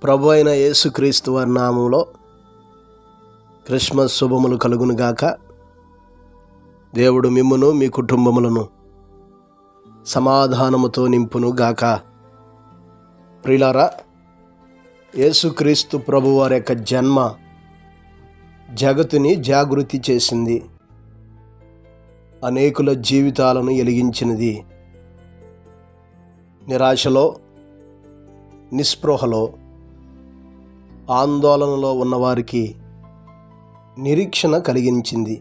ప్రభు అయిన యేసుక్రీస్తు వారి నామంలో క్రిస్మస్ శుభములు కలుగునుగాక. దేవుడు మిమ్మును మీ కుటుంబములను సమాధానముతో నింపును గాక. ప్రియులారా, యేసుక్రీస్తు ప్రభు వారి యొక్క జన్మ జగతుని జాగృతి చేసింది, అనేకుల జీవితాలను వెలిగించినది. నిరాశలో, నిస్పృహలో, ఆందోళనలో ఉన్నవారికి నిరీక్షణ కలిగించింది.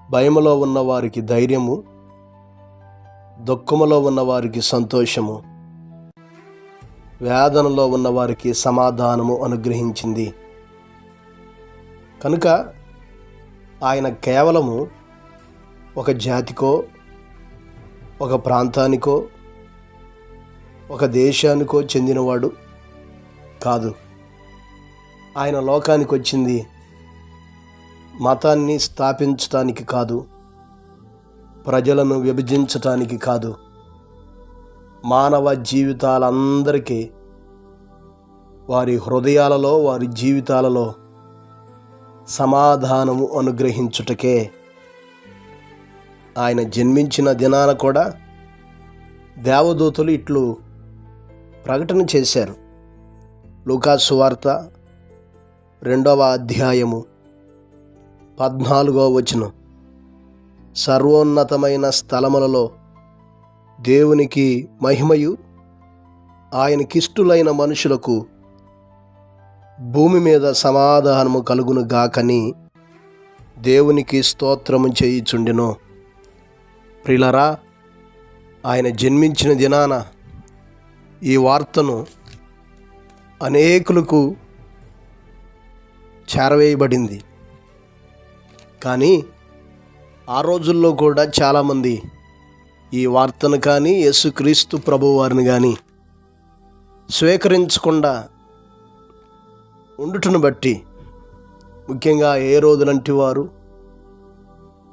భయములో ఉన్నవారికి ధైర్యము, దుఃఖములో ఉన్నవారికి సంతోషము, వేదనలో ఉన్నవారికి సమాధానము అనుగ్రహించింది. కనుక ఆయన కేవలము ఒక జాతికో, ఒక ప్రాంతానికో, ఒక దేశానికో చెందినవాడు కాదు. ఆయన లోకానికి వచ్చింది మతాన్ని స్థాపించటానికి కాదు, ప్రజలను విభజించటానికి కాదు. మానవ జీవితాలందరికీ వారి హృదయాలలో, వారి జీవితాలలో సమాధానము అనుగ్రహించుటకే ఆయన జన్మించిన దినాన కూడా దేవదూతలు ఇట్లు ప్రకటన చేశారు. లూకా సువార్త 2వ అధ్యాయము 14వ వచనం, సర్వోన్నతమైన స్థలములలో దేవునికి మహిమయు, ఆయనకిష్టులైన మనుషులకు భూమి మీద సమాధానము కలుగును గాకని దేవునికి స్తోత్రము చేయుచుండెను. ప్రియులారా, ఆయన జన్మించిన దినాన ఈ వార్తను అనేకులకు చేరవేయబడింది. కానీ ఆ రోజుల్లో కూడా చాలామంది ఈ వార్తను కానీ యేసుక్రీస్తు ప్రభువారిని కానీ స్వీకరించకుండా ఉండుటను బట్టి, ముఖ్యంగా ఏ రోజులంటి వారు,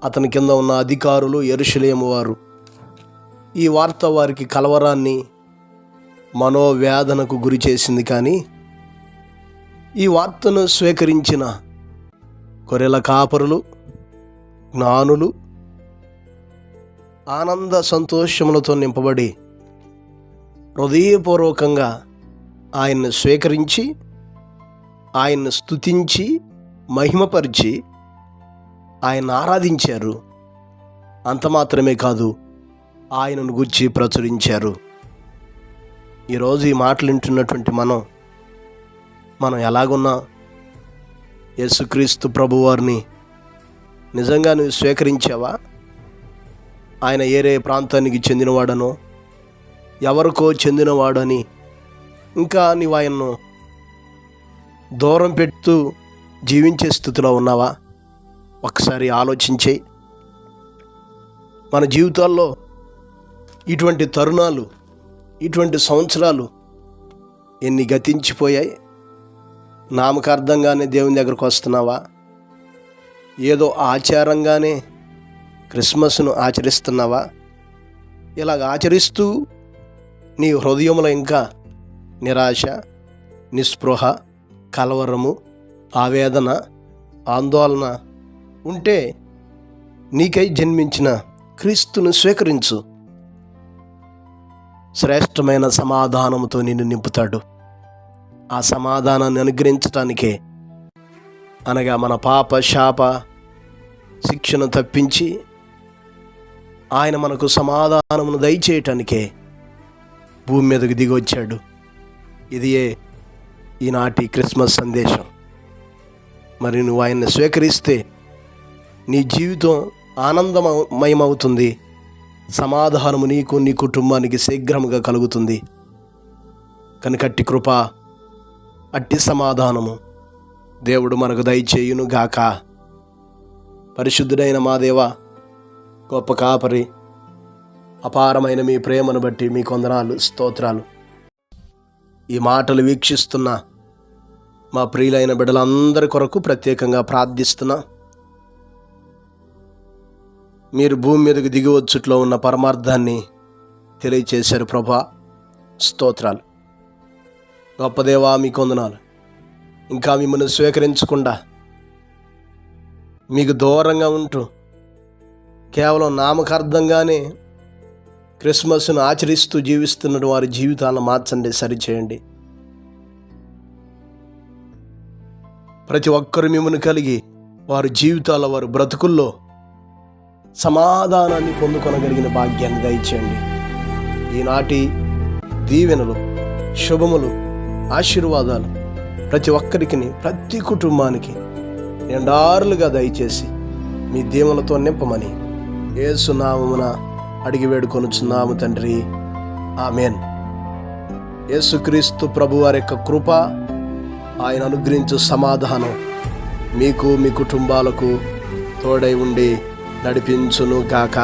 అతని కింద ఉన్న అధికారులు, యెరూషలేము వారు, ఈ వార్త వారికి కలవరాన్ని, మనోవేదనకు గురి చేసింది. కానీ ఈ వార్తను స్వీకరించిన గొర్రెల కాపరులు, జ్ఞానులు ఆనంద సంతోషములతో నింపబడి హృదయపూర్వకంగా ఆయన్ని స్వీకరించి, ఆయన్ని స్తుతించి, మహిమపరిచి ఆయన్ని ఆరాధించారు. అంత మాత్రమే కాదు, ఆయనను గూర్చి ప్రచురించారు. ఈరోజు ఈ మాటలు వింటున్నటువంటి మనం ఎలాగున్నా యేసుక్రీస్తు ప్రభువారిని నిజంగా నువ్వు స్వీకరించావా? ఆయన ఏరే ప్రాంతానికి చెందినవాడనో, ఎవరికో చెందినవాడని ఇంకా నీవు ఆయన్ను దూరం పెడుతూ జీవించే స్థితిలో ఉన్నావా? ఒకసారి ఆలోచించే. మన జీవితాల్లో ఇటువంటి తరుణాలు, ఇటువంటి సంవత్సరాలు ఎన్ని గతించిపోయాయి. నామకార్థంగానే దేవుని దగ్గరకు వస్తున్నావా? ఏదో ఆచారంగానే క్రిస్మస్ను ఆచరిస్తున్నావా? ఇలాగ ఆచరిస్తూ నీ హృదయంలో ఇంకా నిరాశ, నిస్పృహ, కలవరము, ఆవేదన, ఆందోళన ఉంటే నీకై జన్మించిన క్రీస్తును స్వీకరించు. శ్రేష్టమైన సమాధానంతో నిన్ను నింపుతాడు. ఆ సమాధానాన్ని అనుగ్రహించటానికే, అనగా మన పాప శాప శిక్షను తప్పించి ఆయన మనకు సమాధానమును దయచేయటానికే భూమి మీదకు దిగి వచ్చాడు. ఇదియే ఈనాటి క్రిస్మస్ సందేశం. మరి నువ్వు ఆయన్ని స్వీకరిస్తే నీ జీవితం ఆనందమయమవుతుంది. సమాధానము నీకు, నీ కుటుంబానికి శీఘ్రముగా కలుగుతుంది. కనుక అట్టి కృప, అట్టి సమాధానము దేవుడు మనకు దయచేయును గాక. పరిశుద్ధుడైన మా దేవ, గొప్ప కాపరి, అపారమైన మీ ప్రేమను బట్టి మీకు వందనాలు, స్తోత్రాలు. ఈ మాటలు వీక్షిస్తున్న మా ప్రియులైన బిడ్డలందరి కొరకు ప్రత్యేకంగా ప్రార్థిస్తున్నా. మీరు భూమి మీదకు దిగివచ్చుట్లో ఉన్న పరమార్థాన్ని తెలియచేశారు ప్రభా, స్తోత్రాలు. గొప్ప దేవా మీకు వందనాలు. ఇంకా మిమ్మల్ని స్వీకరించకుండా మీకు దూరంగా ఉంటూ కేవలం నామకార్థంగానే క్రిస్మస్ను ఆచరిస్తూ జీవిస్తున్న వారి జీవితాలను మార్చండి, సరిచేయండి. ప్రతి ఒక్కరు మిమ్మల్ని కలిగి వారి జీవితాల వారి బ్రతుకుల్లో సమాధానాన్ని పొందుకొనగలిగిన భాగ్యాన్ని దయచేయండి. ఈనాటి దీవెనలు, శుభములు, ఆశీర్వాదాలు ప్రతి ఒక్కరికి, ప్రతి కుటుంబానికి నిండారులుగా దయచేసి మీ దీవెనలతో నింపమని యేసు నామమున అడిగి వేడుకొనుచున్నాము తండ్రి, ఆమేన్. యేసుక్రీస్తు ప్రభు వారి యొక్క కృప, ఆయన అనుగ్రహించు సమాధానం మీకు, మీ కుటుంబాలకు తోడై ఉండి నడిపించును గాక.